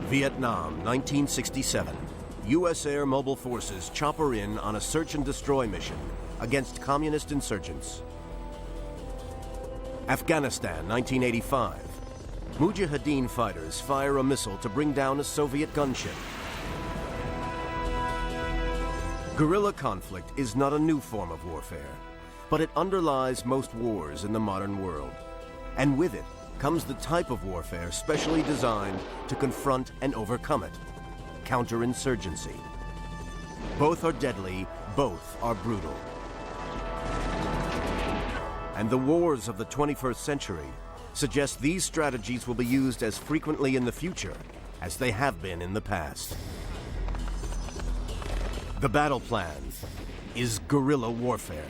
Vietnam, 1967. U.S. Air Mobile Forces chopper in on a search and destroy mission against communist insurgents. Afghanistan, 1985. Mujahideen fighters fire a missile to bring down a Soviet gunship. Guerrilla conflict is not a new form of warfare, but it underlies most wars in the modern world. And with it comes the type of warfare specially designed to confront and overcome it: counterinsurgency. Both are deadly, both are brutal. And the wars of the 21st century suggest these strategies will be used as frequently in the future as they have been in the past. The battle plan is guerrilla warfare.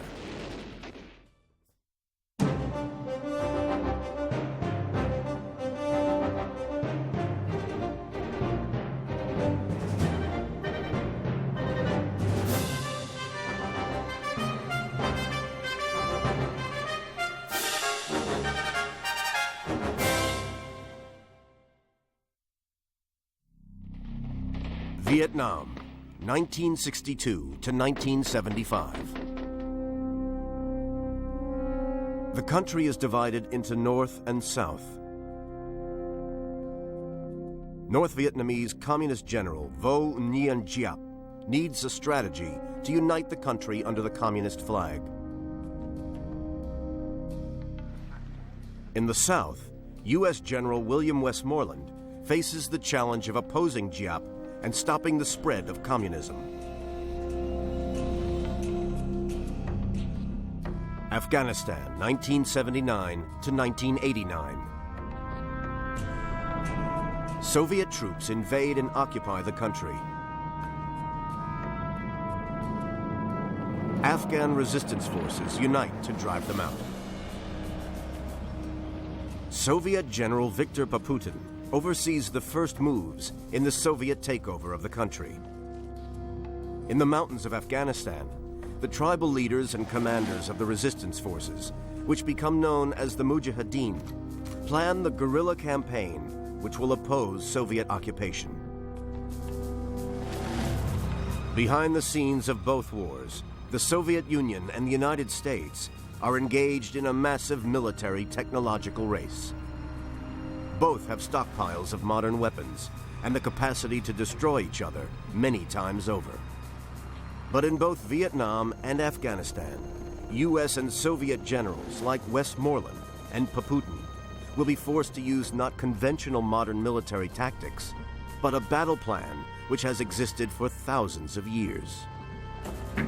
Vietnam, 1962 to 1975. The country is divided into North and South. North Vietnamese Communist General Vo Nguyen Giap needs a strategy to unite the country under the communist flag. In the South, U.S. General William Westmoreland faces the challenge of opposing Giap and stopping the spread of communism. Afghanistan, 1979 to 1989. Soviet troops invade and occupy the country. Afghan resistance forces unite to drive them out. Soviet General Viktor Paputin oversees the first moves in the Soviet takeover of the country. In the mountains of Afghanistan, the tribal leaders and commanders of the resistance forces, which become known as the Mujahideen, plan the guerrilla campaign which will oppose Soviet occupation. Behind the scenes of both wars, the Soviet Union and the United States are engaged in a massive military technological race. Both have stockpiles of modern weapons and the capacity to destroy each other many times over. But in both Vietnam and Afghanistan, U.S. and Soviet generals like Westmoreland and Paputin will be forced to use not conventional modern military tactics, but a battle plan which has existed for thousands of years.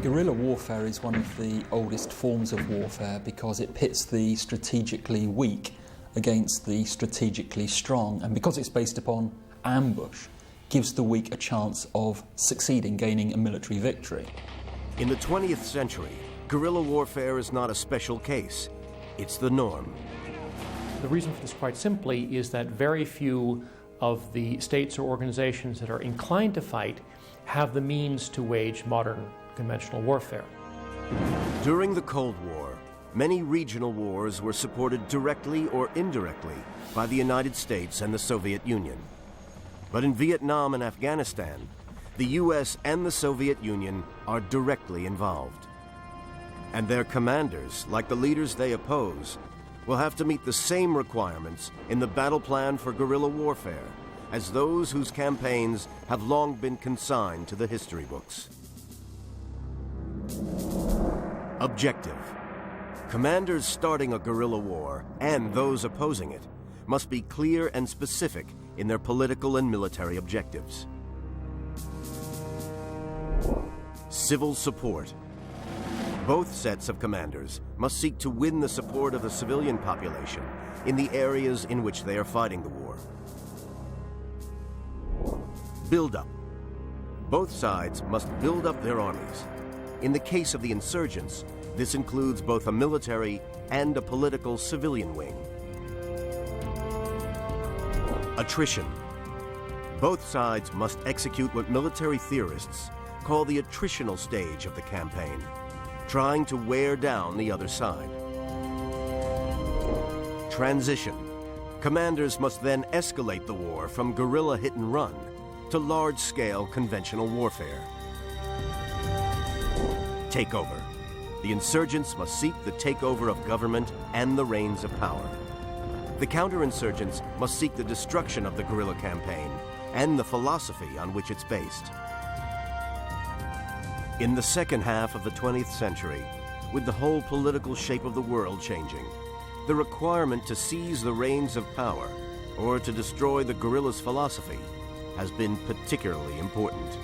Guerrilla warfare is one of the oldest forms of warfare because it pits the strategically weak against the strategically strong, and because it's based upon ambush, gives the weak a chance of succeeding, gaining a military victory. In the 20th century, guerrilla warfare is not a special case. It's the norm. The reason for this, quite simply, is that very few of the states or organizations that are inclined to fight have the means to wage modern conventional warfare. During the Cold War, many regional wars were supported directly or indirectly by the United States and the Soviet Union. But in Vietnam and Afghanistan, the U.S. and the Soviet Union are directly involved. And their commanders, like the leaders they oppose, will have to meet the same requirements in the battle plan for guerrilla warfare as those whose campaigns have long been consigned to the history books. Objective. Commanders starting a guerrilla war, and those opposing it, must be clear and specific in their political and military objectives. Civil support. Both sets of commanders must seek to win the support of the civilian population in the areas in which they are fighting the war. Build up. Both sides must build up their armies. In the case of the insurgents, this includes both a military and a political civilian wing. Attrition. Both sides must execute what military theorists call the attritional stage of the campaign, trying to wear down the other side. Transition. Commanders must then escalate the war from guerrilla hit-and-run to large-scale conventional warfare. Takeover. The insurgents must seek the takeover of government and the reins of power. The counterinsurgents must seek the destruction of the guerrilla campaign and the philosophy on which it's based. In the second half of the 20th century, with the whole political shape of the world changing, the requirement to seize the reins of power or to destroy the guerrilla's philosophy has been particularly important.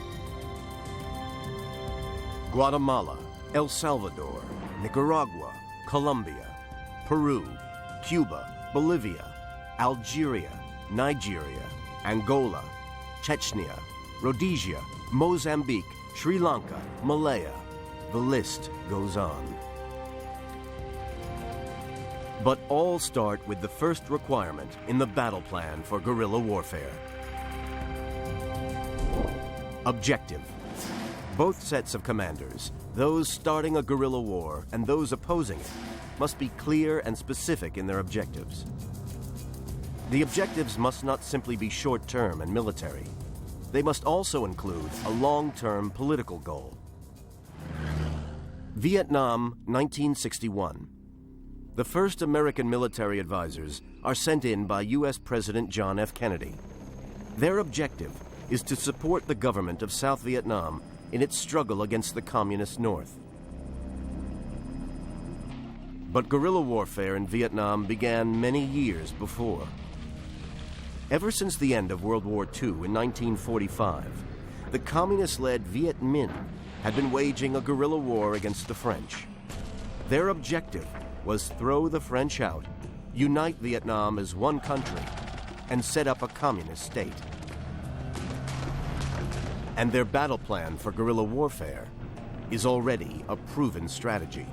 Guatemala, El Salvador, Nicaragua, Colombia, Peru, Cuba, Bolivia, Algeria, Nigeria, Angola, Chechnya, Rhodesia, Mozambique, Sri Lanka, Malaya. The list goes on. But all start with the first requirement in the battle plan for guerrilla warfare. Objective. Both sets of commanders, those starting a guerrilla war and those opposing it, must be clear and specific in their objectives. The objectives must not simply be short-term and military. They must also include a long-term political goal. Vietnam, 1961. The first American military advisors are sent in by U.S. President John F. Kennedy. Their objective is to support the government of South Vietnam in its struggle against the Communist North. But guerrilla warfare in Vietnam began many years before. Ever since the end of World War II in 1945, the communist-led Viet Minh had been waging a guerrilla war against the French. Their objective was throw the French out, unite Vietnam as one country, and set up a communist state. And their battle plan for guerrilla warfare is already a proven strategy.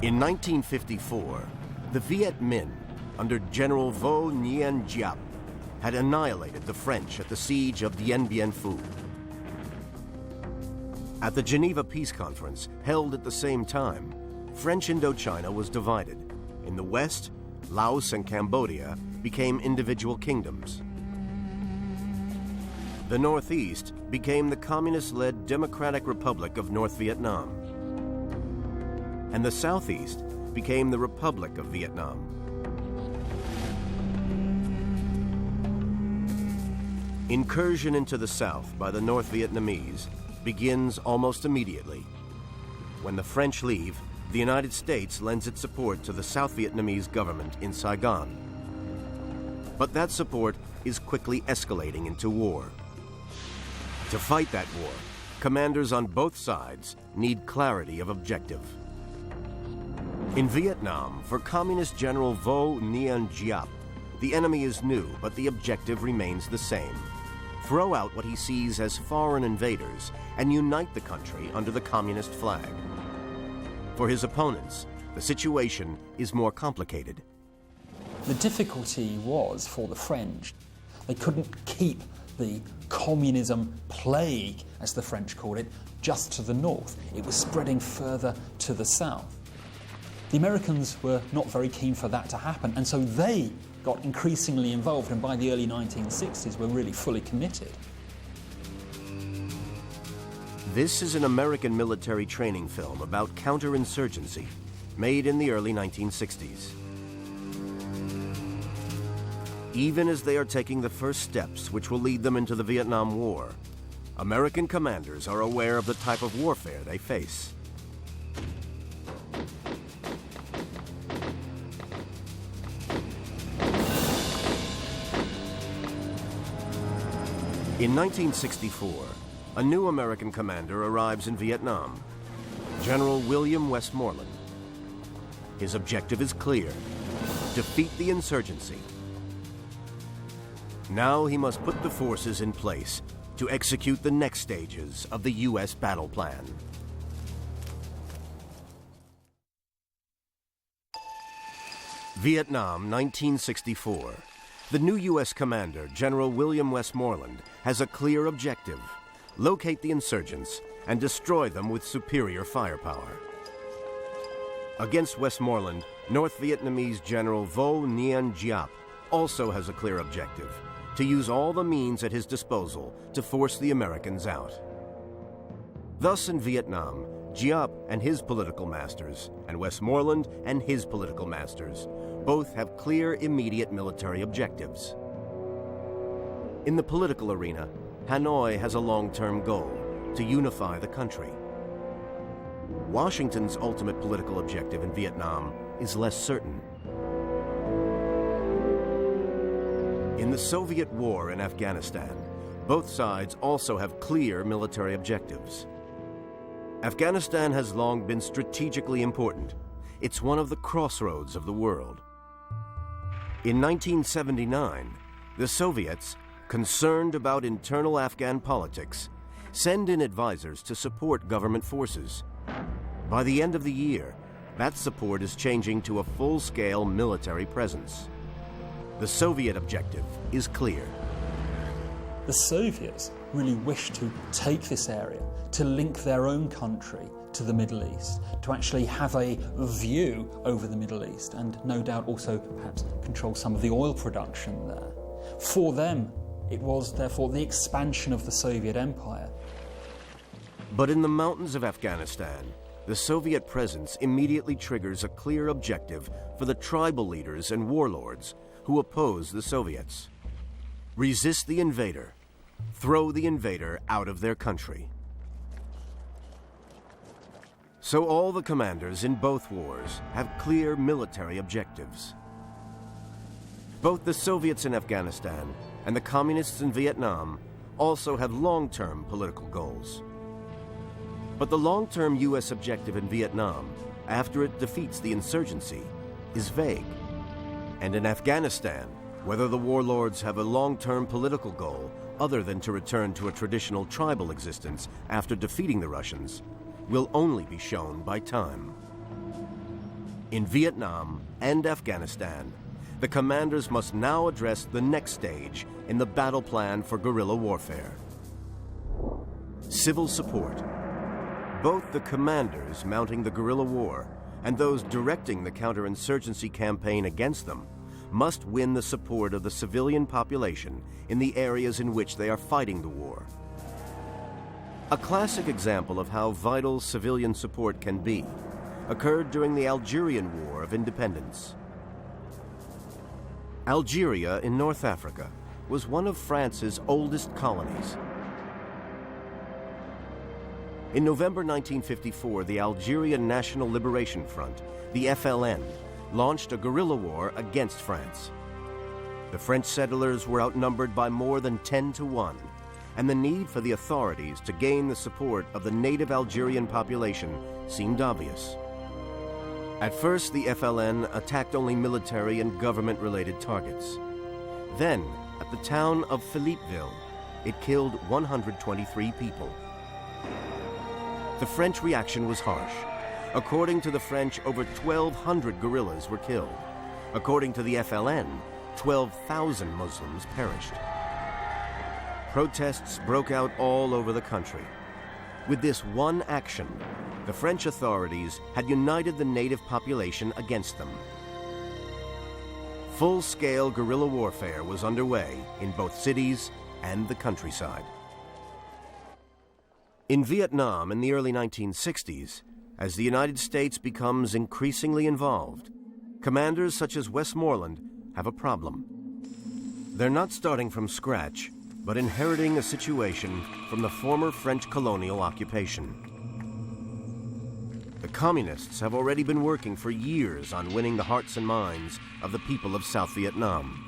In 1954, the Viet Minh, under General Vo Nguyen Giap, had annihilated the French at the siege of Dien Bien Phu. At the Geneva Peace Conference, held at the same time, French Indochina was divided. In the west, Laos and Cambodia became individual kingdoms. The northeast became the communist-led Democratic Republic of North Vietnam. And the southeast became the Republic of Vietnam. Incursion into the south by the North Vietnamese begins almost immediately. When the French leave, the United States lends its support to the South Vietnamese government in Saigon. But that support is quickly escalating into war. To fight that war, commanders on both sides need clarity of objective. In Vietnam, for Communist General Vo Nguyen Giap, the enemy is new, but the objective remains the same. Throw out what he sees as foreign invaders and unite the country under the communist flag. For his opponents, the situation is more complicated. The difficulty was for the French. They couldn't keep the communism plague, as the French called it, just to the north. It was spreading further to the south. The Americans were not very keen for that to happen, and so they got increasingly involved, and by the early 1960s were really fully committed. This is an American military training film about counterinsurgency, made in the early 1960s. Even as they are taking the first steps which will lead them into the Vietnam War, American commanders are aware of the type of warfare they face. In 1964, a new American commander arrives in Vietnam, General William Westmoreland. His objective is clear: defeat the insurgency. Now he must put the forces in place to execute the next stages of the U.S. battle plan. Vietnam, 1964. The new U.S. commander, General William Westmoreland, has a clear objective: locate the insurgents and destroy them with superior firepower. Against Westmoreland, North Vietnamese General Vo Nguyen Giap also has a clear objective: to use all the means at his disposal to force the Americans out. Thus in Vietnam, Giap and his political masters, and Westmoreland and his political masters, both have clear immediate military objectives. In the political arena, Hanoi has a long-term goal: to unify the country. Washington's ultimate political objective in Vietnam is less certain. In the Soviet war in Afghanistan, both sides also have clear military objectives. Afghanistan has long been strategically important. It's one of the crossroads of the world. In 1979, the Soviets, concerned about internal Afghan politics, send in advisors to support government forces. By the end of the year, that support is changing to a full-scale military presence. The Soviet objective is clear. The Soviets really wish to take this area, to link their own country to the Middle East, to actually have a view over the Middle East, and no doubt also perhaps control some of the oil production there. For them, it was therefore the expansion of the Soviet Empire. But in the mountains of Afghanistan, the Soviet presence immediately triggers a clear objective for the tribal leaders and warlords who oppose the Soviets: resist the invader, throw the invader out of their country. So all the commanders in both wars have clear military objectives. Both the Soviets in Afghanistan and the Communists in Vietnam also have long-term political goals. But the long-term U.S. objective in Vietnam, after it defeats the insurgency, is vague. And in Afghanistan, whether the warlords have a long-term political goal other than to return to a traditional tribal existence after defeating the Russians, will only be shown by time. In Vietnam and Afghanistan, the commanders must now address the next stage in the battle plan for guerrilla warfare: civil support. Both the commanders mounting the guerrilla war and those directing the counterinsurgency campaign against them must win the support of the civilian population in the areas in which they are fighting the war. A classic example of how vital civilian support can be occurred during the Algerian War of Independence. Algeria in North Africa was one of France's oldest colonies. In November 1954, the Algerian National Liberation Front, the FLN, launched a guerrilla war against France. The French settlers were outnumbered by more than 10 to 1, and the need for the authorities to gain the support of the native Algerian population seemed obvious. At first, the FLN attacked only military and government-related targets. Then, at the town of Philippeville, it killed 123 people. The French reaction was harsh. According to the French, over 1,200 guerrillas were killed. According to the FLN, 12,000 Muslims perished. Protests broke out all over the country. With this one action, the French authorities had united the native population against them. Full-scale guerrilla warfare was underway in both cities and the countryside. In Vietnam in the early 1960s, as the United States becomes increasingly involved, commanders such as Westmoreland have a problem. They're not starting from scratch, but inheriting a situation from the former French colonial occupation. The Communists have already been working for years on winning the hearts and minds of the people of South Vietnam.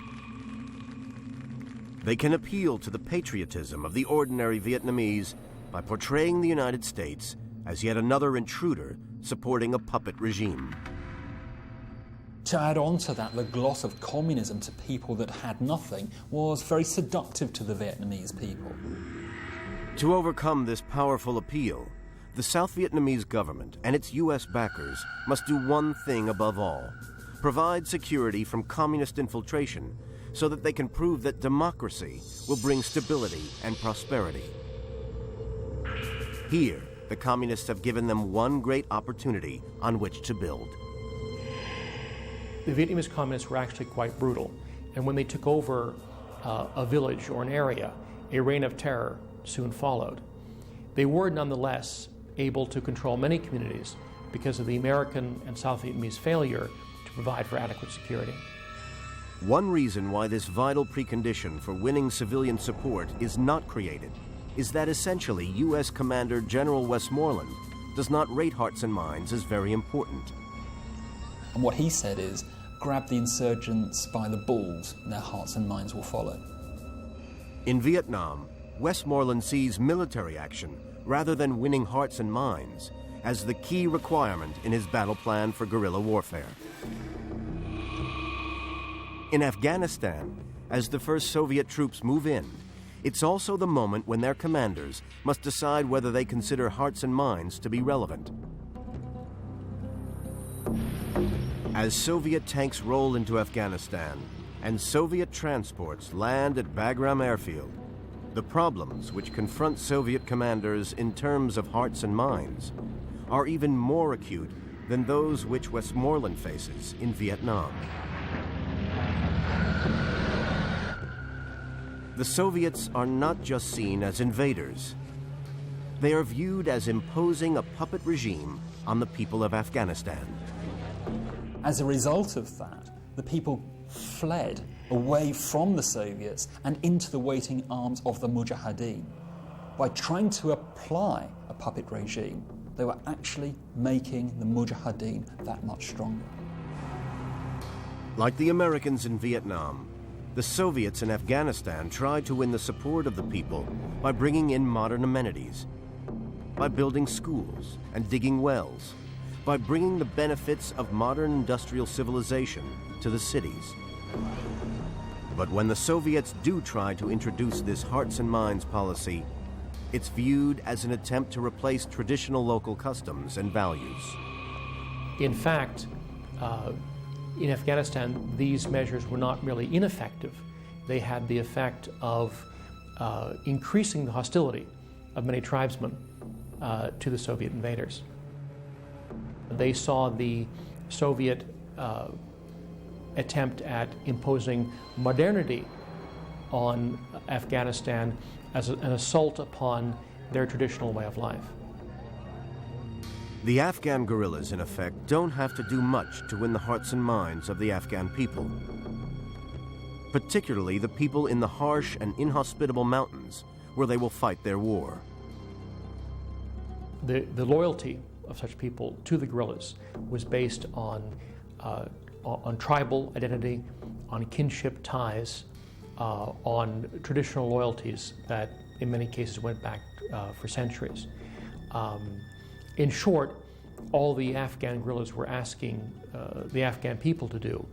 They can appeal to the patriotism of the ordinary Vietnamese by portraying the United States as yet another intruder supporting a puppet regime. To add on to that, the gloss of communism to people that had nothing was very seductive to the Vietnamese people. To overcome this powerful appeal, the South Vietnamese government and its U.S. backers must do one thing above all: provide security from communist infiltration so that they can prove that democracy will bring stability and prosperity. Here, the communists have given them one great opportunity on which to build. The Vietnamese communists were actually quite brutal, and when they took over a village or an area, a reign of terror soon followed. They were nonetheless able to control many communities because of the American and South Vietnamese failure to provide for adequate security. One reason why this vital precondition for winning civilian support is not created is that essentially U.S. Commander General Westmoreland does not rate hearts and minds as very important. And what he said is, grab the insurgents by the balls and their hearts and minds will follow. In Vietnam, Westmoreland sees military action rather than winning hearts and minds as the key requirement in his battle plan for guerrilla warfare. In Afghanistan, as the first Soviet troops move in, it's also the moment when their commanders must decide whether they consider hearts and minds to be relevant. As Soviet tanks roll into Afghanistan and Soviet transports land at Bagram Airfield, the problems which confront Soviet commanders in terms of hearts and minds are even more acute than those which Westmoreland faces in Vietnam. The Soviets are not just seen as invaders. They are viewed as imposing a puppet regime on the people of Afghanistan. As a result of that, the people fled away from the Soviets and into the waiting arms of the Mujahideen. By trying to apply a puppet regime, they were actually making the Mujahideen that much stronger. Like the Americans in Vietnam, the Soviets in Afghanistan tried to win the support of the people by bringing in modern amenities, by building schools and digging wells, by bringing the benefits of modern industrial civilization to the cities. But when the Soviets do try to introduce this hearts and minds policy, it's viewed as an attempt to replace traditional local customs and values. In fact, in Afghanistan, these measures were not really ineffective. They had the effect of increasing the hostility of many tribesmen to the Soviet invaders. They saw the Soviet attempt at imposing modernity on Afghanistan as an assault upon their traditional way of life. The Afghan guerrillas, in effect, don't have to do much to win the hearts and minds of the Afghan people, particularly the people in the harsh and inhospitable mountains where they will fight their war. The loyalty of such people to the guerrillas was based on tribal identity, on kinship ties, on traditional loyalties that in many cases went back for centuries. In short, all the Afghan guerrillas were asking the Afghan people to do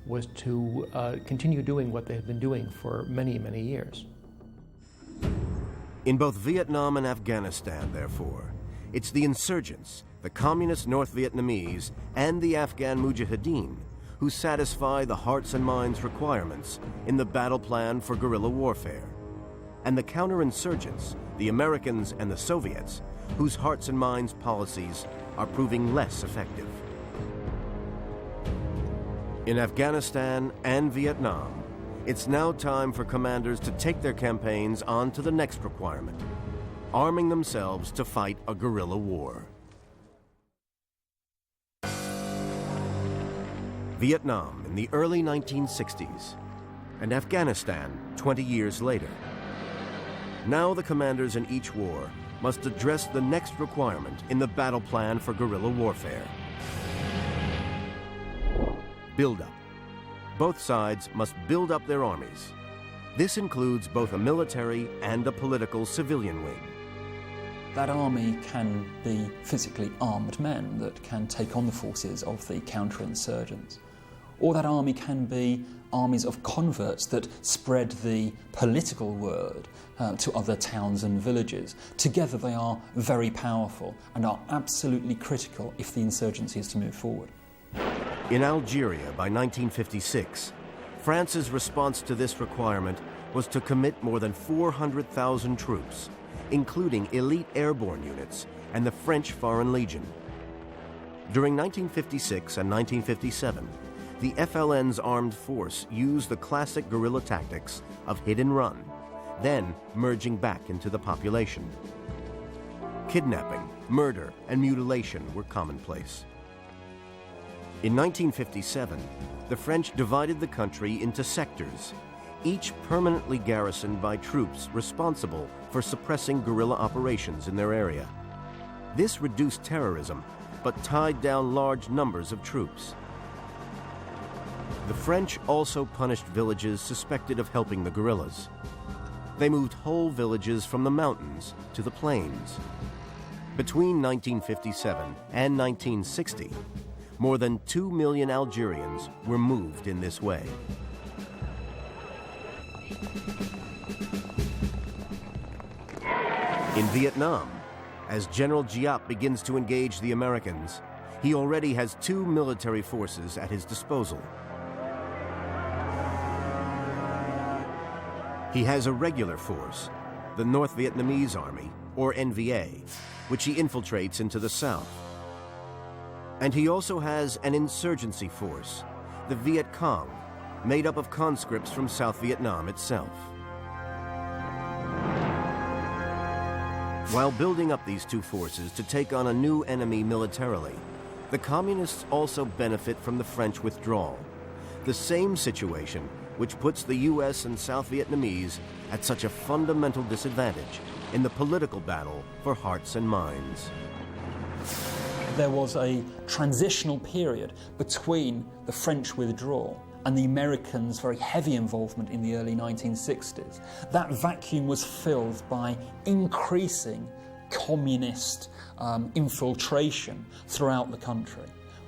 was to continue doing what they had been doing for many, many years. In both Vietnam and Afghanistan, therefore, it's the insurgents, the communist North Vietnamese, and the Afghan Mujahideen who satisfy the hearts and minds requirements in the battle plan for guerrilla warfare, and the counterinsurgents, the Americans and the Soviets, whose hearts and minds policies are proving less effective. In Afghanistan and Vietnam, it's now time for commanders to take their campaigns on to the next requirement, arming themselves to fight a guerrilla war. Vietnam in the early 1960s, and Afghanistan 20 years later. Now the commanders in each war must address the next requirement in the battle plan for guerrilla warfare. Build up. Both sides must build up their armies. This includes both a military and a political civilian wing. That army can be physically armed men that can take on the forces of the counterinsurgents. Or that army can be armies of converts that spread the political word to other towns and villages. Together they are very powerful and are absolutely critical if the insurgency is to move forward. In Algeria by 1956, France's response to this requirement was to commit more than 400,000 troops, including elite airborne units, and the French Foreign Legion. During 1956 and 1957, the FLN's armed force used the classic guerrilla tactics of hit and run, then merging back into the population. Kidnapping, murder, and mutilation were commonplace. In 1957, the French divided the country into sectors, each permanently garrisoned by troops responsible for suppressing guerrilla operations in their area. This reduced terrorism, but tied down large numbers of troops. The French also punished villages suspected of helping the guerrillas. They moved whole villages from the mountains to the plains. Between 1957 and 1960, more than 2 million Algerians were moved in this way. In Vietnam, as General Giap begins to engage the Americans, he already has 2 military forces at his disposal. He has a regular force, the North Vietnamese Army, or NVA, which he infiltrates into the south. And he also has an insurgency force, the Viet Cong, made up of conscripts from South Vietnam itself. While building up these 2 forces to take on a new enemy militarily, the Communists also benefit from the French withdrawal, the same situation which puts the US and South Vietnamese at such a fundamental disadvantage in the political battle for hearts and minds. There was a transitional period between the French withdrawal and the Americans' very heavy involvement in the early 1960s. That vacuum was filled by increasing communist infiltration throughout the country.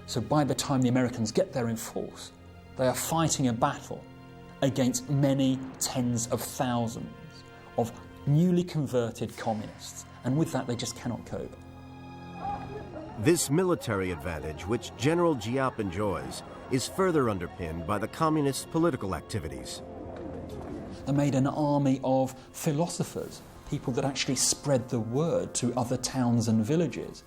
So by the time the Americans get there in force, they are fighting a battle against many tens of thousands of newly converted communists. And with that, they just cannot cope. This military advantage, which General Giap enjoys, is further underpinned by the communists' political activities. They made an army of philosophers, people that actually spread the word to other towns and villages.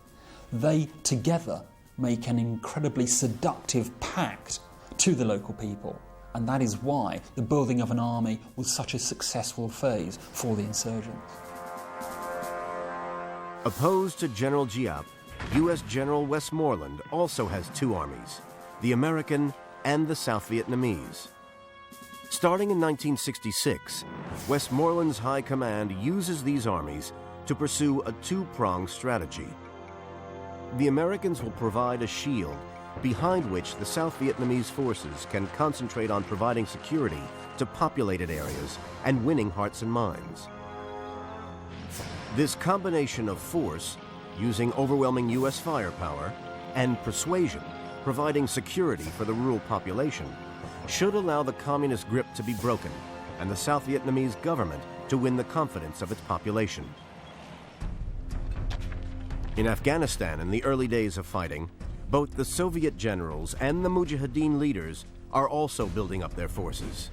They together make an incredibly seductive pact to the local people, and that is why the building of an army was such a successful phase for the insurgents. Opposed to General Giap, U.S. General Westmoreland also has 2 armies, the American and the South Vietnamese. Starting in 1966, Westmoreland's High Command uses these armies to pursue a 2-pronged strategy. The Americans will provide a shield behind which the South Vietnamese forces can concentrate on providing security to populated areas and winning hearts and minds. This combination of force, using overwhelming U.S. firepower, and persuasion, providing security for the rural population, should allow the communist grip to be broken and the South Vietnamese government to win the confidence of its population. In Afghanistan, in the early days of fighting, both the Soviet generals and the Mujahideen leaders are also building up their forces.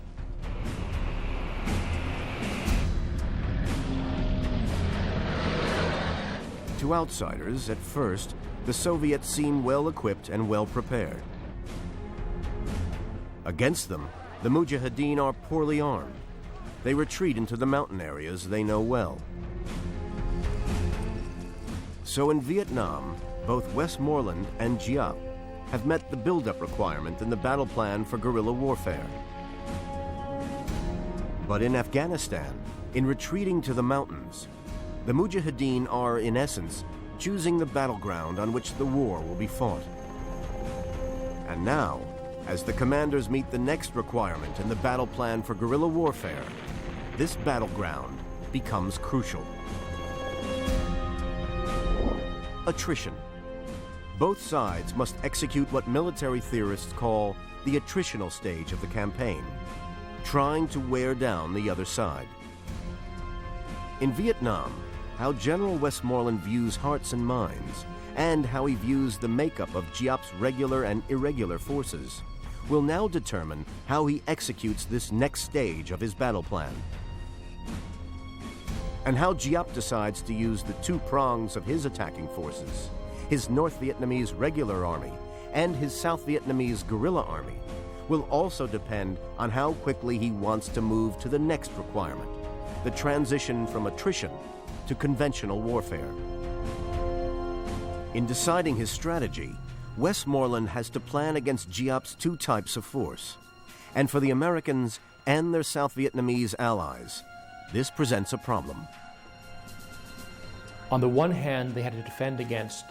To outsiders, at first, the Soviets seem well equipped and well prepared. Against them, the Mujahideen are poorly armed. They retreat into the mountain areas they know well. So in Vietnam, both Westmoreland and Giap have met the buildup requirement in the battle plan for guerrilla warfare. But in Afghanistan, in retreating to the mountains, the Mujahideen are, in essence, choosing the battleground on which the war will be fought. And now, as the commanders meet the next requirement in the battle plan for guerrilla warfare, this battleground becomes crucial. Attrition. Both sides must execute what military theorists call the attritional stage of the campaign, trying to wear down the other side. In Vietnam, how General Westmoreland views hearts and minds, and how he views the makeup of Giap's regular and irregular forces, will now determine how he executes this next stage of his battle plan. and how Giap decides to use the two prongs of his attacking forces, his North Vietnamese regular army and his South Vietnamese guerrilla army, will also depend on how quickly he wants to move to the next requirement, the transition from attrition to conventional warfare. In deciding his strategy, Westmoreland has to plan against Giap's two types of force. And for the Americans and their South Vietnamese allies, this presents a problem. On the one hand, they had to defend against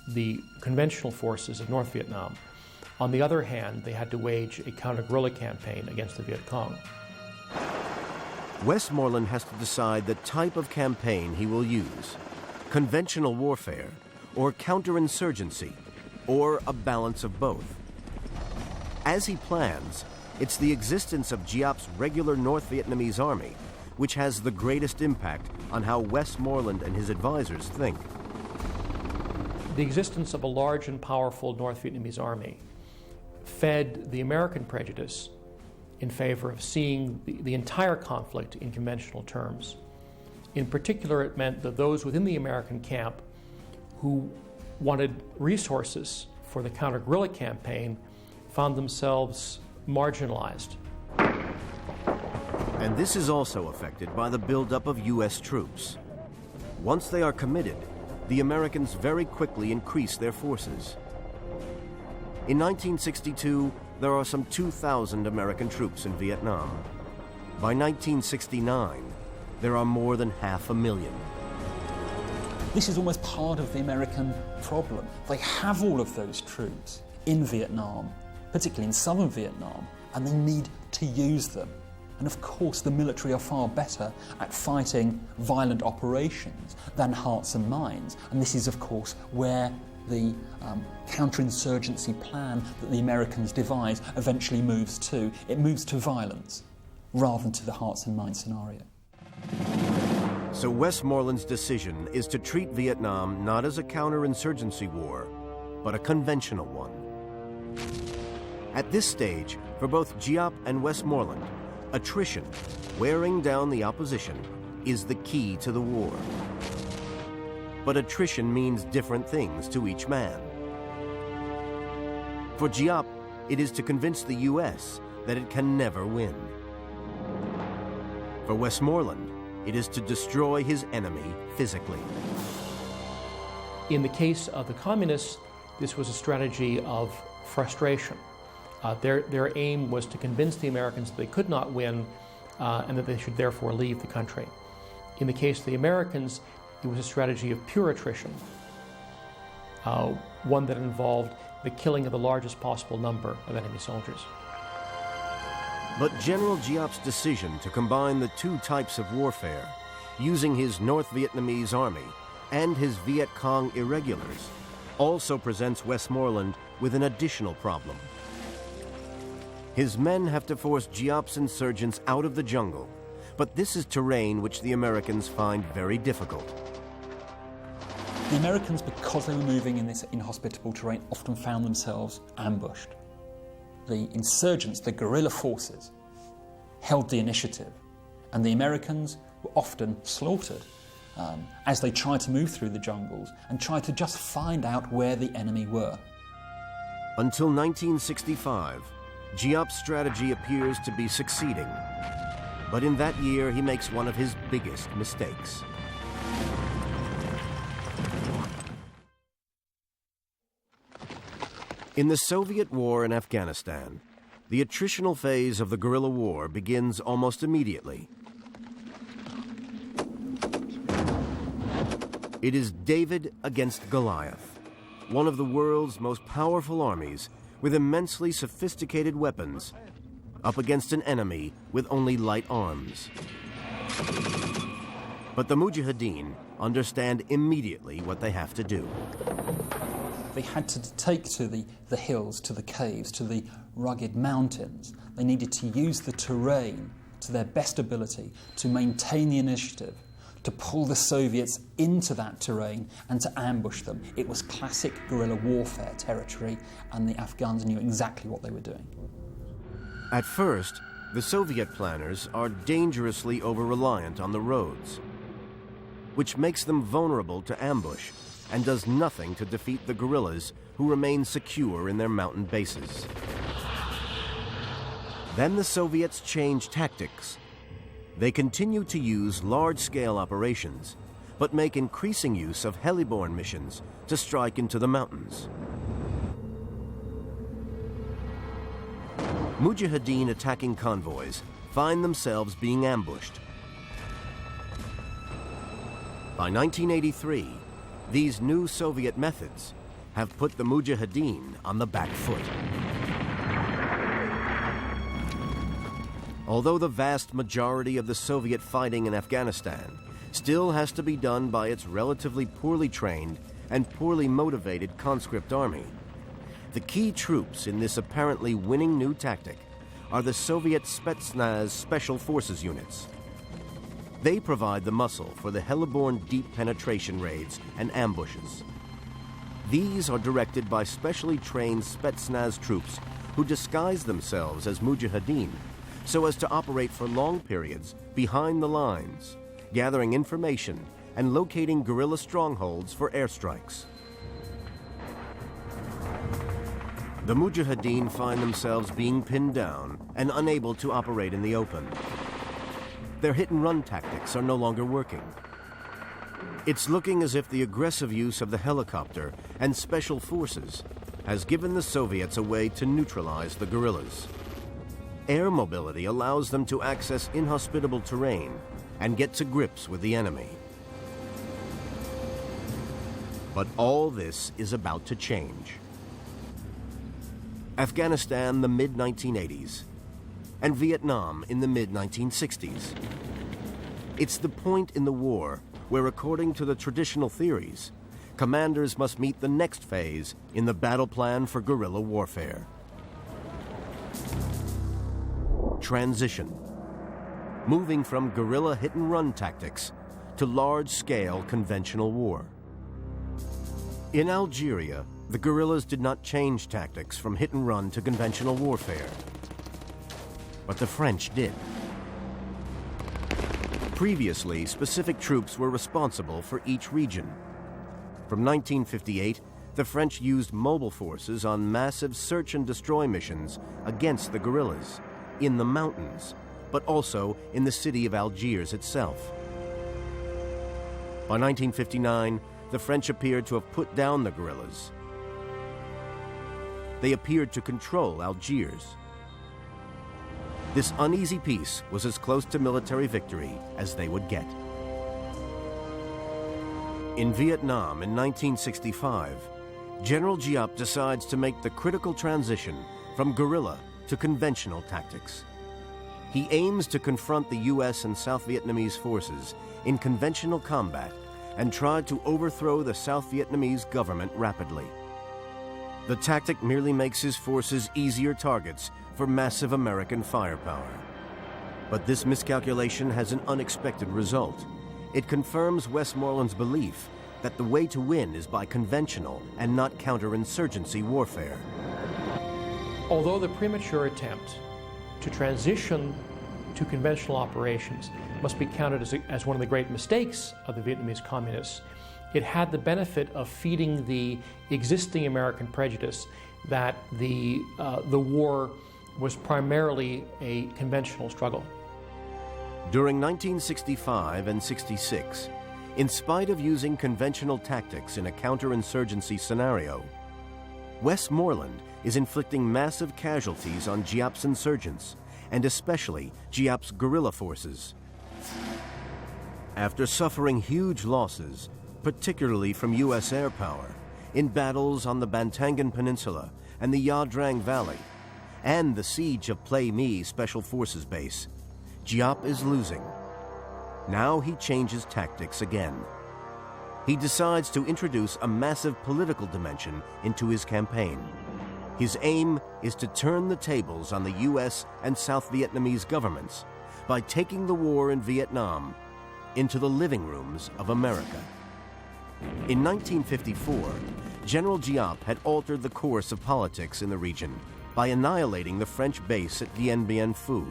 the conventional forces of North Vietnam. On the other hand, they had to wage a counter-guerrilla campaign against the Viet Cong. Westmoreland has to decide the type of campaign he will use: conventional warfare, or counterinsurgency, or a balance of both. As he plans, it's the existence of Giap's regular North Vietnamese army which has the greatest impact on how Westmoreland and his advisors think. The existence of a large and powerful North Vietnamese army fed the American prejudice in favor of seeing the entire conflict in conventional terms. In particular, it meant that those within the American camp who wanted resources for the counter-guerrilla campaign found themselves marginalized. And this is also affected by the buildup of U.S. troops. Once they are committed, the Americans very quickly increase their forces. In 1962, there are some 2,000 American troops in Vietnam. By 1969, there are more than 500,000. This is almost part of the American problem. They have all of those troops in Vietnam, particularly in southern Vietnam, and they need to use them. And of course, the military are far better at fighting violent operations than hearts and minds. And this is, of course, where the counterinsurgency plan that the Americans devise eventually moves to. It moves to violence rather than to the hearts and minds scenario. So Westmoreland's decision is to treat Vietnam not as a counterinsurgency war, but a conventional one. At this stage, for both Giap and Westmoreland, attrition, wearing down the opposition, is the key to the war. But attrition means different things to each man. For Giap, it is to convince the U.S. that it can never win. For Westmoreland, it is to destroy his enemy physically. In the case of the communists, this was a strategy of frustration. Their aim was to convince the Americans that they could not win and that they should therefore leave the country. In the case of the Americans, it was a strategy of pure attrition, one that involved the killing of the largest possible number of enemy soldiers. But General Giap's decision to combine the two types of warfare, using his North Vietnamese army and his Viet Cong irregulars, also presents Westmoreland with an additional problem. His men have to force Giap's insurgents out of the jungle, but this is terrain which the Americans find very difficult. The Americans, because they were moving in this inhospitable terrain, often found themselves ambushed. The insurgents, the guerrilla forces, held the initiative, and the Americans were often slaughtered as they tried to move through the jungles and tried to just find out where the enemy were. Until 1965, Giap's strategy appears to be succeeding. But in that year, he makes one of his biggest mistakes. In the Soviet war in Afghanistan, the attritional phase of the guerrilla war begins almost immediately. It is David against Goliath, one of the world's most powerful armies with immensely sophisticated weapons, up against an enemy with only light arms. But the Mujahideen understand immediately what they have to do. They had to take to the hills, to the caves, to the rugged mountains. They needed to use the terrain to their best ability to maintain the initiative, to pull the Soviets into that terrain and to ambush them. It was classic guerrilla warfare territory, and the Afghans knew exactly what they were doing. At first, The Soviet planners are dangerously over-reliant on the roads, which makes them vulnerable to ambush and does nothing to defeat the guerrillas who remain secure in their mountain bases. Then the Soviets change tactics. They continue to use large-scale operations, but make increasing use of heliborne missions to strike into the mountains. Mujahideen attacking convoys find themselves being ambushed. By 1983, these new Soviet methods have put the Mujahideen on the back foot. Although the vast majority of the Soviet fighting in Afghanistan still has to be done by its relatively poorly trained and poorly motivated conscript army, the key troops in this apparently winning new tactic are the Soviet Spetsnaz Special Forces units. They provide the muscle for the heliborne deep penetration raids and ambushes. These are directed by specially trained Spetsnaz troops who disguise themselves as Mujahideen so as to operate for long periods behind the lines, gathering information and locating guerrilla strongholds for airstrikes. The Mujahideen find themselves being pinned down and unable to operate in the open. Their hit-and-run tactics are no longer working. It's looking as if the aggressive use of the helicopter and special forces has given the Soviets a way to neutralize the guerrillas. Air mobility allows them to access inhospitable terrain and get to grips with the enemy. But all this is about to change. Afghanistan, the mid-1980s, and Vietnam in the mid-1960s. It's the point in the war where, according to the traditional theories, commanders must meet the next phase in the battle plan for guerrilla warfare. Transition. Moving from guerrilla hit-and-run tactics to large-scale conventional war. In Algeria, the guerrillas did not change tactics from hit-and-run to conventional warfare. But the French did. Previously, specific troops were responsible for each region. From 1958, the French used mobile forces on massive search and destroy missions against the guerrillas, in the mountains, but also in the city of Algiers itself. By 1959, the French appeared to have put down the guerrillas. They appeared to control Algiers. This uneasy peace was as close to military victory as they would get. In Vietnam in 1965, General Giap decides to make the critical transition from guerrilla to conventional tactics. He aims to confront the US and South Vietnamese forces in conventional combat and try to overthrow the South Vietnamese government rapidly. The tactic merely makes his forces easier targets for massive American firepower. But this miscalculation has an unexpected result. It confirms Westmoreland's belief that the way to win is by conventional and not counterinsurgency warfare. Although the premature attempt to transition to conventional operations must be counted as one of the great mistakes of the Vietnamese communists, it had the benefit of feeding the existing American prejudice that the war was primarily a conventional struggle. During 1965 and 66, in spite of using conventional tactics in a counterinsurgency scenario, Westmoreland is inflicting massive casualties on Giap's insurgents, and especially Giap's guerrilla forces. After suffering huge losses, particularly from U.S. air power, in battles on the Bantangan Peninsula and the Ya Drang Valley, and the siege of Plei Mi Special Forces Base, Giap is losing. Now he changes tactics again. He decides to introduce a massive political dimension into his campaign. His aim is to turn the tables on the U.S. and South Vietnamese governments by taking the war in Vietnam into the living rooms of America. In 1954, General Giap had altered the course of politics in the region by annihilating the French base at Dien Bien Phu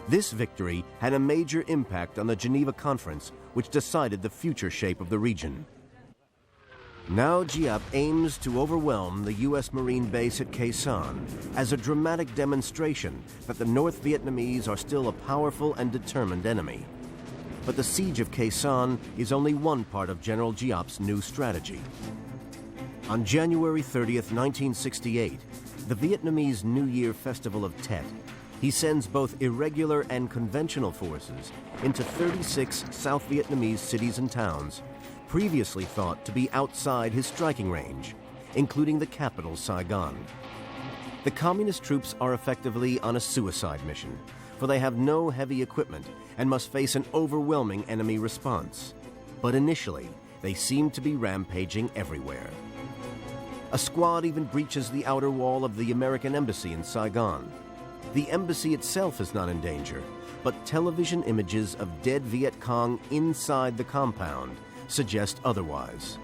This victory had a major impact on the Geneva Conference, which decided the future shape of the region. Now Giap aims to overwhelm the U.S. Marine base at Khe Sanh as a dramatic demonstration that the North Vietnamese are still a powerful and determined enemy. But the siege of Khe Sanh is only one part of General Giap's new strategy. On January 30th, 1968, the Vietnamese New Year festival of Tet, he sends both irregular and conventional forces into 36 South Vietnamese cities and towns previously thought to be outside his striking range, including the capital, Saigon. The communist troops are effectively on a suicide mission, for they have no heavy equipment and must face an overwhelming enemy response. But initially, they seem to be rampaging everywhere. A squad even breaches the outer wall of the American embassy in Saigon. The embassy itself is not in danger, but television images of dead Viet Cong inside the compound suggest otherwise.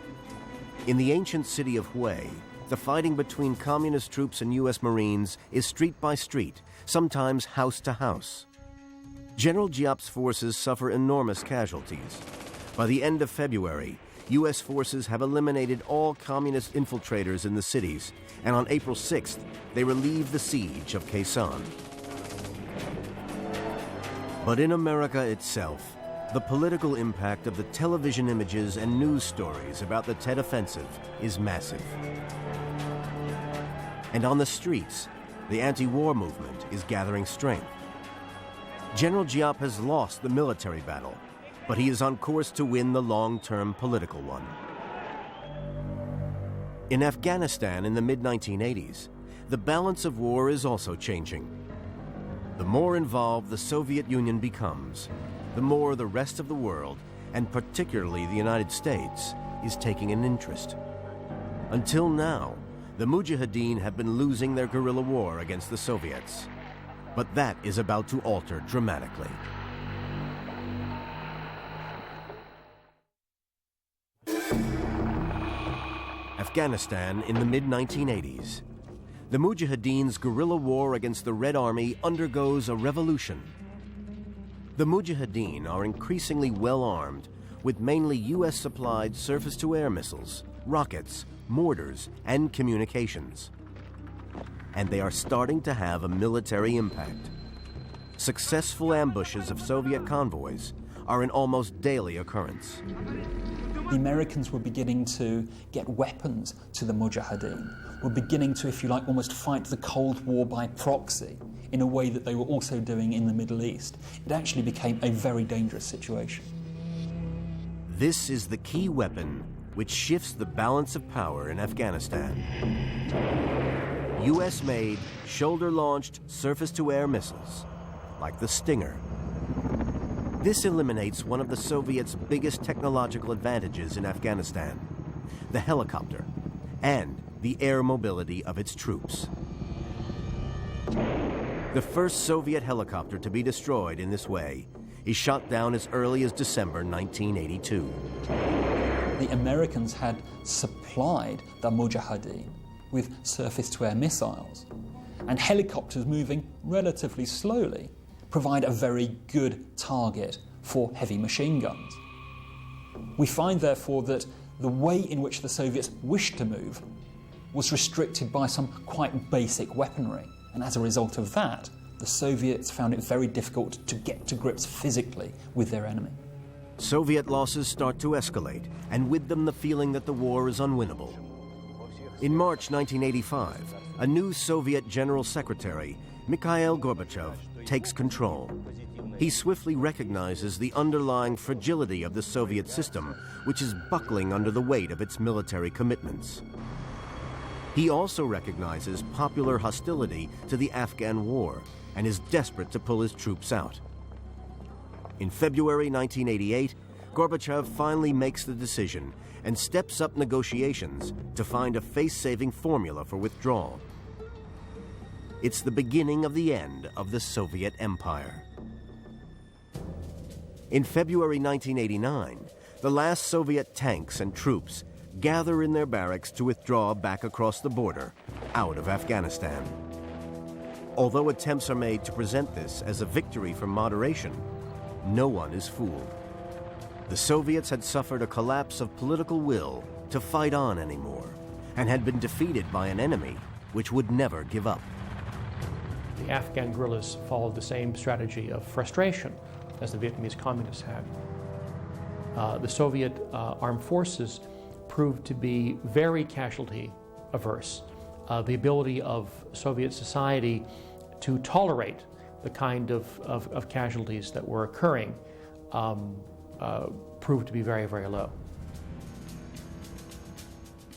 In the ancient city of Hue, the fighting between communist troops and U.S. Marines is street by street, sometimes house to house. General Giap's forces suffer enormous casualties. By the end of February, U.S. forces have eliminated all communist infiltrators in the cities, and on April 6th, they relieve the siege of Khe Sanh. But in America itself, the political impact of the television images and news stories about the Tet Offensive is massive. And on the streets, the anti-war movement is gathering strength. General Giap has lost the military battle, but he is on course to win the long-term political one. In Afghanistan in the mid-1980s, the balance of war is also changing. The more involved the Soviet Union becomes, the more the rest of the world, and particularly the United States, is taking an interest. Until now, the Mujahideen have been losing their guerrilla war against the Soviets. But that is about to alter dramatically. Afghanistan in the mid-1980s. The Mujahideen's guerrilla war against the Red Army undergoes a revolution. The Mujahideen are increasingly well-armed, with mainly U.S.-supplied surface-to-air missiles, rockets, mortars, and communications. And they are starting to have a military impact. Successful ambushes of Soviet convoys are an almost daily occurrence. The Americans were beginning to get weapons to the Mujahideen, were beginning to, if you like, almost fight the Cold War by proxy in a way that they were also doing in the Middle East. It actually became a very dangerous situation. This is the key weapon which shifts the balance of power in Afghanistan. US-made, shoulder-launched surface-to-air missiles, like the Stinger. This eliminates one of the Soviets' biggest technological advantages in Afghanistan, the helicopter, and the air mobility of its troops. The first Soviet helicopter to be destroyed in this way is shot down as early as December 1982. The Americans had supplied the Mujahideen with surface-to-air missiles, and helicopters moving relatively slowly provide a very good target for heavy machine guns. We find, therefore, that the way in which the Soviets wished to move was restricted by some quite basic weaponry, and as a result of that, the Soviets found it very difficult to get to grips physically with their enemy. Soviet losses start to escalate, and with them the feeling that the war is unwinnable. In March 1985, a new Soviet General Secretary, Mikhail Gorbachev, takes control. He swiftly recognizes the underlying fragility of the Soviet system, which is buckling under the weight of its military commitments. He also recognizes popular hostility to the Afghan war and is desperate to pull his troops out. In February 1988, Gorbachev finally makes the decision and steps up negotiations to find a face-saving formula for withdrawal. It's the beginning of the end of the Soviet Empire. In February 1989, the last Soviet tanks and troops gather in their barracks to withdraw back across the border, out of Afghanistan. Although attempts are made to present this as a victory for moderation, no one is fooled. The Soviets had suffered a collapse of political will to fight on anymore, and had been defeated by an enemy which would never give up. The Afghan guerrillas followed the same strategy of frustration as the Vietnamese communists had. The Soviet armed forces proved to be very casualty averse. The ability of Soviet society to tolerate the kind of casualties that were occurring proved to be very, very low.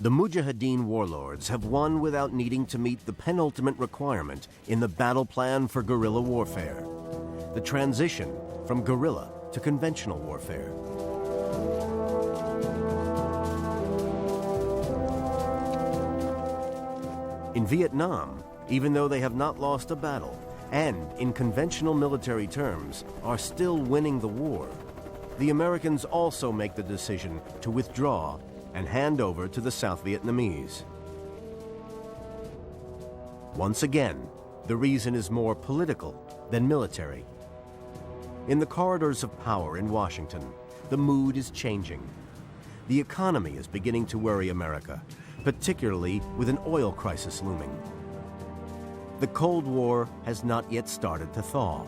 The Mujahideen warlords have won without needing to meet the penultimate requirement in the battle plan for guerrilla warfare: the transition from guerrilla to conventional warfare. In Vietnam, even though they have not lost a battle, and in conventional military terms are still winning the war, the Americans also make the decision to withdraw and hand over to the South Vietnamese. Once again, the reason is more political than military. In the corridors of power in Washington, the mood is changing. The economy is beginning to worry America, particularly with an oil crisis looming. The Cold War has not yet started to thaw.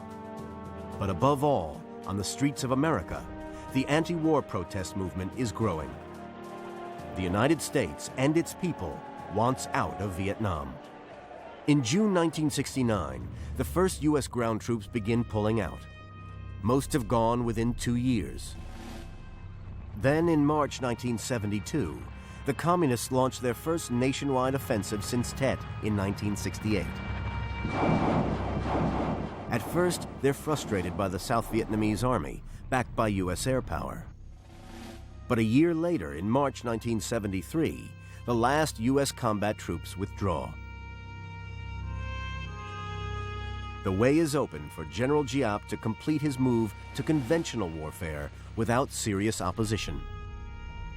But above all, on the streets of America, the anti-war protest movement is growing. The United States and its people wants out of Vietnam. In June 1969, the first U.S. ground troops begin pulling out. Most have gone within 2 years. Then in March 1972, the Communists launched their first nationwide offensive since Tet in 1968. At first, they're frustrated by the South Vietnamese army, backed by U.S. air power. But a year later, in March 1973, the last U.S. combat troops withdraw. The way is open for General Giap to complete his move to conventional warfare without serious opposition.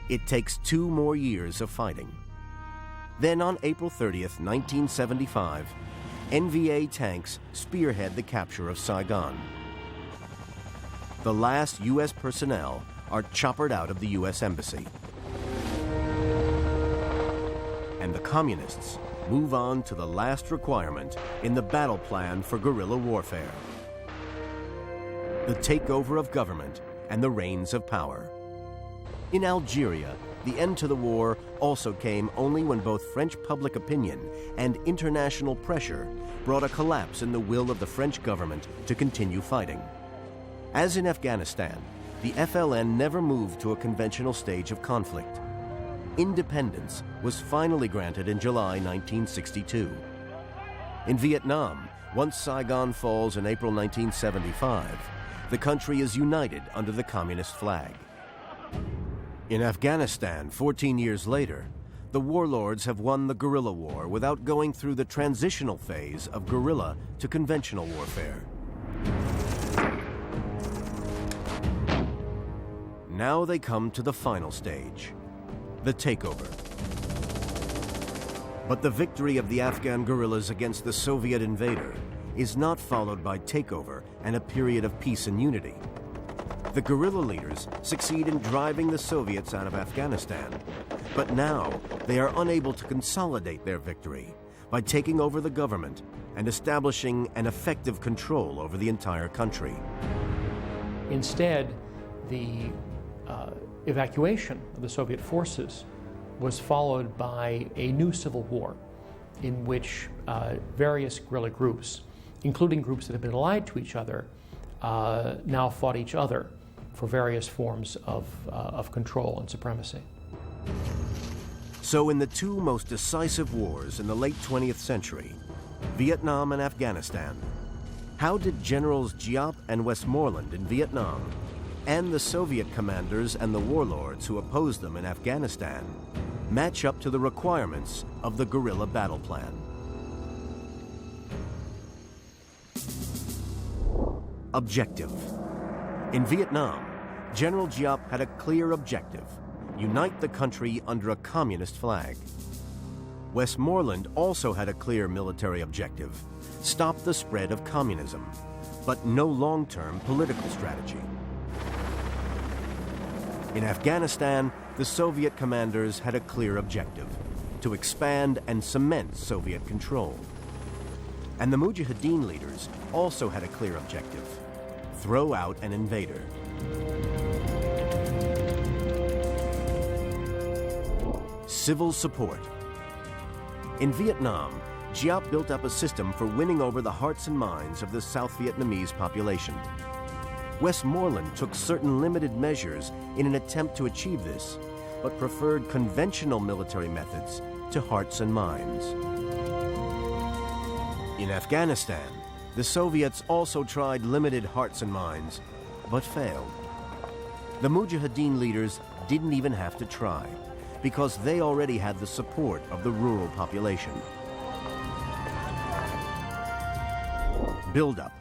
It takes 2 more years of fighting. Then on April 30th, 1975, NVA tanks spearhead the capture of Saigon. The last U.S. personnel are choppered out of the U.S. Embassy. And the Communists move on to the last requirement in the battle plan for guerrilla warfare: the takeover of government and the reins of power. In Algeria, the end to the war also came only when both French public opinion and international pressure brought a collapse in the will of the French government to continue fighting. As in Afghanistan, the FLN never moved to a conventional stage of conflict. Independence was finally granted in July 1962. In Vietnam, once Saigon falls in April 1975, the country is united under the communist flag. In Afghanistan, 14 years later, the warlords have won the guerrilla war without going through the transitional phase of guerrilla to conventional warfare. Now they come to the final stage, the takeover. But the victory of the Afghan guerrillas against the Soviet invader is not followed by takeover and a period of peace and unity. The guerrilla leaders succeed in driving the Soviets out of Afghanistan, but now they are unable to consolidate their victory by taking over the government and establishing an effective control over the entire country. Instead, the evacuation of the Soviet forces was followed by a new civil war in which various guerrilla groups, including groups that have been allied to each other, now fought each other for various forms of control and supremacy. So in the 2 most decisive wars in the late 20th century, Vietnam and Afghanistan, how did Generals Giap and Westmoreland in Vietnam and the Soviet commanders and the warlords who opposed them in Afghanistan match up to the requirements of the guerrilla battle plan? Objective. In Vietnam, General Giap had a clear objective: unite the country under a communist flag. Westmoreland also had a clear military objective: stop the spread of communism, but no long-term political strategy. In Afghanistan, the Soviet commanders had a clear objective: to expand and cement Soviet control. And the Mujahideen leaders also had a clear objective: throw out an invader. Civil support. In Vietnam, Giap built up a system for winning over the hearts and minds of the South Vietnamese population. Westmoreland took certain limited measures in an attempt to achieve this, but preferred conventional military methods to hearts and minds. In Afghanistan, the Soviets also tried limited hearts and minds, but failed. The Mujahideen leaders didn't even have to try, because they already had the support of the rural population. Build-up.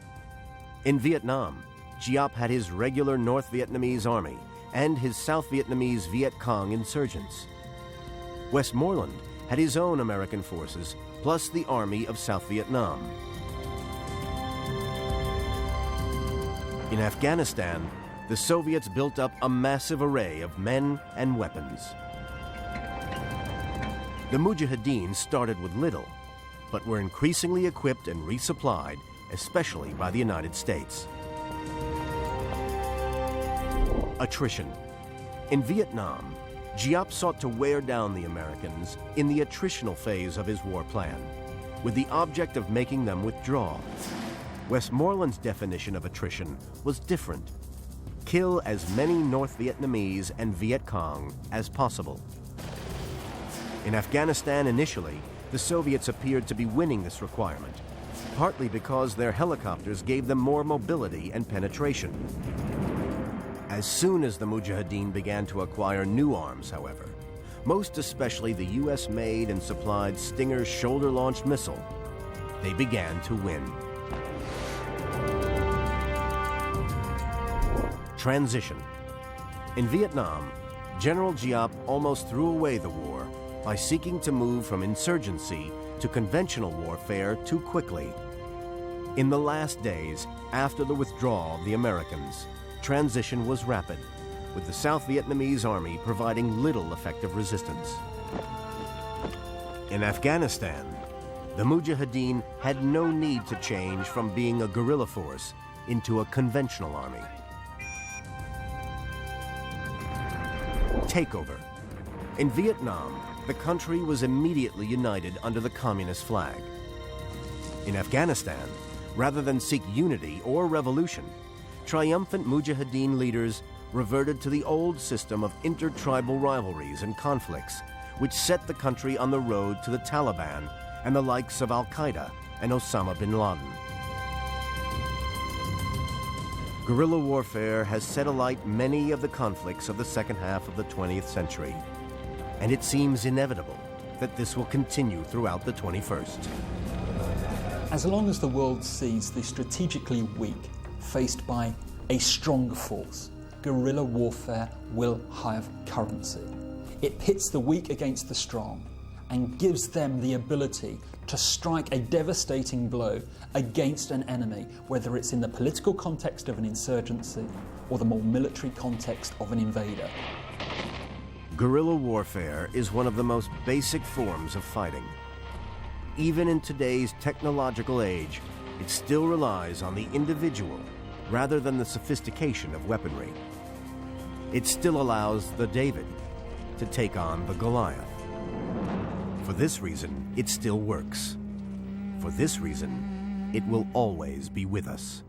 In Vietnam, Giap had his regular North Vietnamese army and his South Vietnamese Viet Cong insurgents. Westmoreland had his own American forces, plus the Army of South Vietnam. In Afghanistan, the Soviets built up a massive array of men and weapons. The Mujahideen started with little, but were increasingly equipped and resupplied, especially by the United States. Attrition. In Vietnam, Giap sought to wear down the Americans in the attritional phase of his war plan, with the object of making them withdraw. Westmoreland's definition of attrition was different: kill as many North Vietnamese and Viet Cong as possible. In Afghanistan initially, the Soviets appeared to be winning this requirement, partly because their helicopters gave them more mobility and penetration. As soon as the Mujahideen began to acquire new arms, however, most especially the US-made and supplied Stinger shoulder-launched missile, they began to win. Transition. In Vietnam, General Giap almost threw away the war by seeking to move from insurgency to conventional warfare too quickly. In the last days after the withdrawal of the Americans, transition was rapid, with the South Vietnamese army providing little effective resistance. In Afghanistan, the Mujahideen had no need to change from being a guerrilla force into a conventional army. Takeover. In Vietnam, the country was immediately united under the communist flag. In Afghanistan, rather than seek unity or revolution, triumphant Mujahideen leaders reverted to the old system of intertribal rivalries and conflicts, which set the country on the road to the Taliban and the likes of Al-Qaeda and Osama bin Laden. Guerrilla warfare has set alight many of the conflicts of the second half of the 20th century, and it seems inevitable that this will continue throughout the 21st. As long as the world sees the strategically weak faced by a stronger force, guerrilla warfare will have currency. It pits the weak against the strong and gives them the ability to strike a devastating blow against an enemy, whether it's in the political context of an insurgency or the more military context of an invader. Guerrilla warfare is one of the most basic forms of fighting. Even in today's technological age, it still relies on the individual rather than the sophistication of weaponry. It still allows the David to take on the Goliath. For this reason, it still works. For this reason, it will always be with us.